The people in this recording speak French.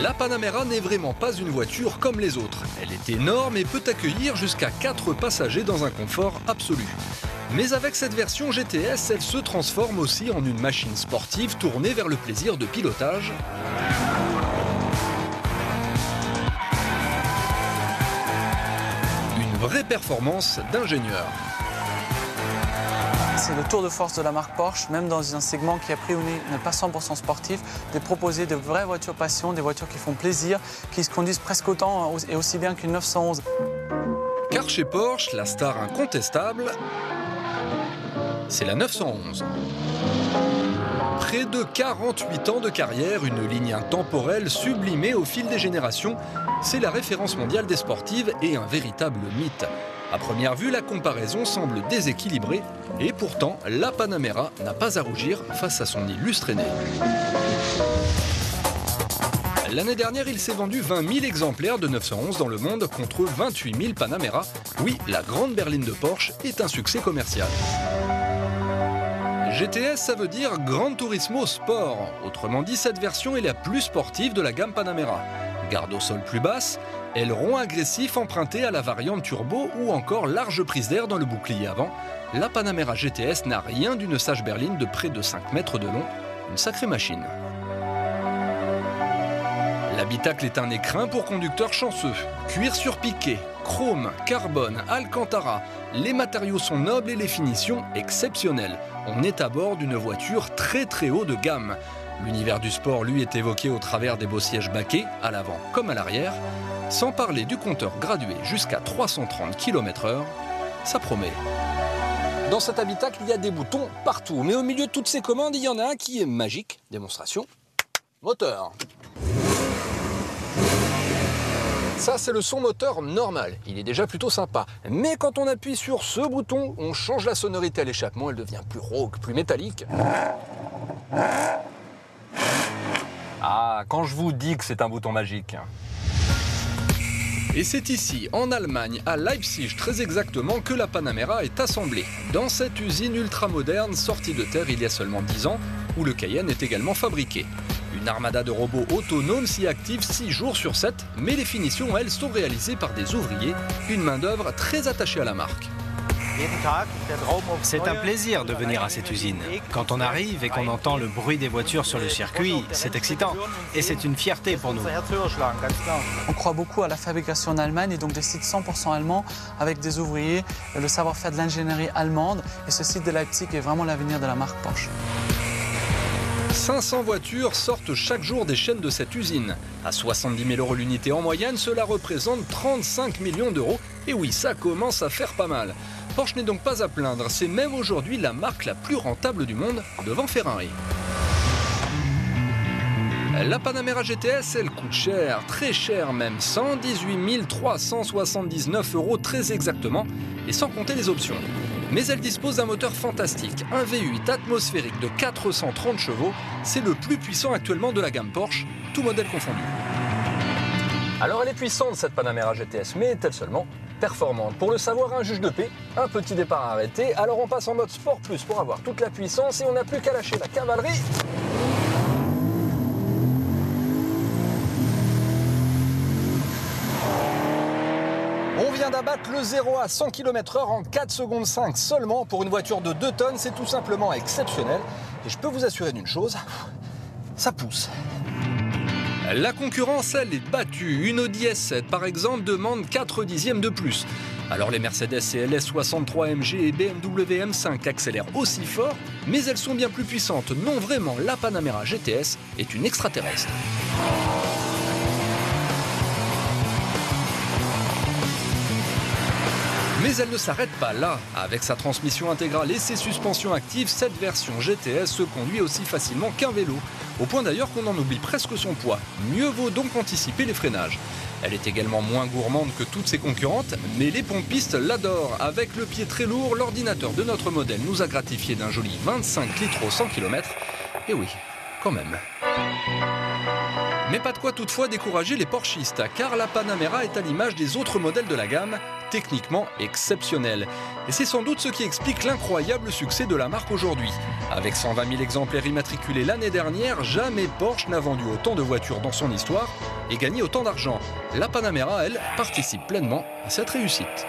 La Panamera n'est vraiment pas une voiture comme les autres. Elle est énorme et peut accueillir jusqu'à 4 passagers dans un confort absolu. Mais avec cette version GTS, elle se transforme aussi en une machine sportive tournée vers le plaisir de pilotage. Une vraie performance d'ingénieur. C'est le tour de force de la marque Porsche, même dans un segment qui a priori n'est pas 100% sportif, de proposer de vraies voitures passion, des voitures qui font plaisir, qui se conduisent presque autant et aussi bien qu'une 911. Car chez Porsche, la star incontestable, c'est la 911. Près de 48 ans de carrière, une ligne intemporelle sublimée au fil des générations, c'est la référence mondiale des sportives et un véritable mythe. À première vue, la comparaison semble déséquilibrée et pourtant, la Panamera n'a pas à rougir face à son illustre aîné. L'année dernière, il s'est vendu 20 000 exemplaires de 911 dans le monde contre 28 000 Panamera. Oui, la grande berline de Porsche est un succès commercial. GTS, ça veut dire Gran Turismo Sport. Autrement dit, cette version est la plus sportive de la gamme Panamera. Garde au sol plus basse, aileron agressif emprunté à la variante turbo ou encore large prise d'air dans le bouclier avant, la Panamera GTS n'a rien d'une sage berline de près de 5 mètres de long. Une sacrée machine. L'habitacle est un écrin pour conducteurs chanceux. Cuir surpiqué, chrome, carbone, alcantara. Les matériaux sont nobles et les finitions exceptionnelles. On est à bord d'une voiture très haut de gamme. L'univers du sport, lui, est évoqué au travers des beaux sièges baquets, à l'avant comme à l'arrière. Sans parler du compteur gradué jusqu'à 330 km/h, ça promet. Dans cet habitacle, il y a des boutons partout. Mais au milieu de toutes ces commandes, il y en a un qui est magique. Démonstration. Moteur. Ça, c'est le son moteur normal. Il est déjà plutôt sympa. Mais quand on appuie sur ce bouton, on change la sonorité à l'échappement. Elle devient plus rauque, plus métallique. Ah, quand je vous dis que c'est un bouton magique. Et c'est ici, en Allemagne, à Leipzig très exactement, que la Panamera est assemblée. Dans cette usine ultramoderne sortie de terre il y a seulement 10 ans, où le Cayenne est également fabriqué. Une armada de robots autonomes s'y active 6 jours sur 7, mais les finitions, elles, sont réalisées par des ouvriers, une main-d'œuvre très attachée à la marque. C'est un plaisir de venir à cette usine. Quand on arrive et qu'on entend le bruit des voitures sur le circuit, c'est excitant. Et c'est une fierté pour nous. On croit beaucoup à la fabrication en Allemagne et donc des sites 100% allemands avec des ouvriers, le savoir-faire de l'ingénierie allemande. Et ce site de Leipzig est vraiment l'avenir de la marque Porsche. 500 voitures sortent chaque jour des chaînes de cette usine. À 70 000 € l'unité en moyenne, cela représente 35 millions d'euros. Et oui, ça commence à faire pas mal. Porsche n'est donc pas à plaindre, c'est même aujourd'hui la marque la plus rentable du monde, devant Ferrari. La Panamera GTS, elle coûte cher, très cher même, 118 379 € très exactement, et sans compter les options. Mais elle dispose d'un moteur fantastique, un V8 atmosphérique de 430 chevaux, c'est le plus puissant actuellement de la gamme Porsche, tout modèle confondu. Alors elle est puissante cette Panamera GTS, mais est-elle seulement performante? Pour le savoir, un juge de paix, un petit départ arrêté, alors on passe en mode Sport Plus pour avoir toute la puissance et on n'a plus qu'à lâcher la cavalerie. On vient d'abattre le 0 à 100 km/h en 4 secondes 5 seulement. Pour une voiture de 2 tonnes, c'est tout simplement exceptionnel. Et je peux vous assurer d'une chose, ça pousse. La concurrence, elle, est battue. Une Audi S7, par exemple, demande 4 dixièmes de plus. Alors les Mercedes CLS 63 AMG et BMW M5 accélèrent aussi fort, mais elles sont bien plus puissantes. Non, vraiment, la Panamera GTS est une extraterrestre. Mais elle ne s'arrête pas là. Avec sa transmission intégrale et ses suspensions actives, cette version GTS se conduit aussi facilement qu'un vélo. Au point d'ailleurs qu'on en oublie presque son poids. Mieux vaut donc anticiper les freinages. Elle est également moins gourmande que toutes ses concurrentes, mais les pompistes l'adorent. Avec le pied très lourd, l'ordinateur de notre modèle nous a gratifié d'un joli 25 litres au 100 km. Et oui, quand même. Mais pas de quoi toutefois décourager les Porschistes, car la Panamera est à l'image des autres modèles de la gamme, techniquement exceptionnelle. Et c'est sans doute ce qui explique l'incroyable succès de la marque aujourd'hui. Avec 120 000 exemplaires immatriculés l'année dernière, jamais Porsche n'a vendu autant de voitures dans son histoire et gagné autant d'argent. La Panamera, elle, participe pleinement à cette réussite.